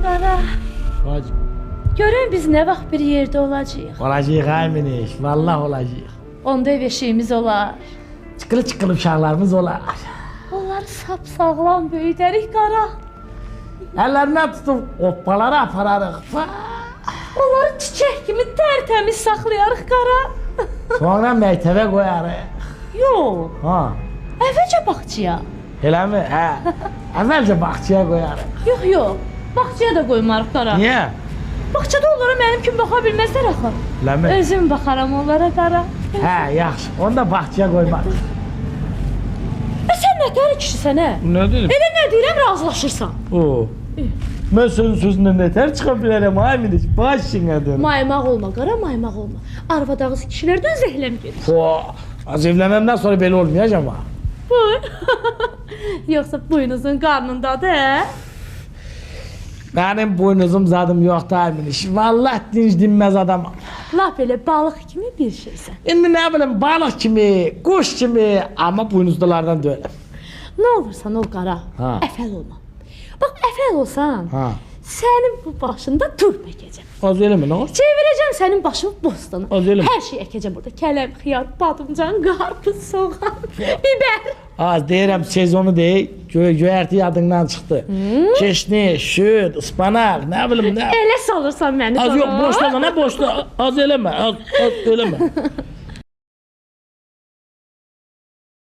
Qara, Bacım. görün biz nə vaxt bir yerdə olacağıq. Olacağıq Əminiş, vallah olacağıq. Onda ev eşiyimiz olar. Çıqılı uşaqlarımız olar. Onları sap-sağlam böyüdərik Qara. Əllərindən tutub hoppaları apararıq. Onları çiçək kimi tərtəmiz saxlayarıq Qara. Sonra məktəbə qoyarıq. Yox, Ha, əvvəlcə bağçaya. eləmi? Hə. Əvvəlcə bağçaya qoyarıq. Yox, bağçaya da qoymarıq Qara. Niyə? Bağçada onlara mənim kimi baxa bilməzlər axı. Eləmi? Özüm baxaram onlara Qara. Hə, yaxşı. Onu da bağçaya qoymarıq. Sən nə tər kişisən hə? Nə dedim? Elə nə deyirəm razılaşırsan. O. Mən senin sözündən nətər çıxa bilərəm Əminiş? Başına dön. Maymaq olma Qara, maymaq olma. Arvad ağız kişilərdən zəhləm gedir. Az evlənəndən sonra belə olmayacaq ha. Buyur. Yoxsa buynuzun qarnındadır hə? Mənim buynuzum zadım yoxdur Əminiş. Vallahi dinc dinməz adamam. Lap elə balıq kimi bir şeysən. İndi nə bilim balıq kimi, quş kimi, amma buynuzlulardan deyiləm. Nə olursan ol Qara, Ha. əfəl olma. Bax əfəl olsan, Ha. sənin bu başında turp əkəcəm. Az eləmə nə olur? Çevirəcəm sənin başını bostana. Az eləmə. Hər şey əkəcəm burada. Kələm, xiyar, badımcan, qarpız, soğan, biber. Az deyirəm sezonu deyil, göyərti yadından çıxdı. Keşni, şüd, ıspanak, nə bilim nə. Elə salırsan məni. Az sonra. yox, boşla, nə boşla. Az eləmə, az eləmə.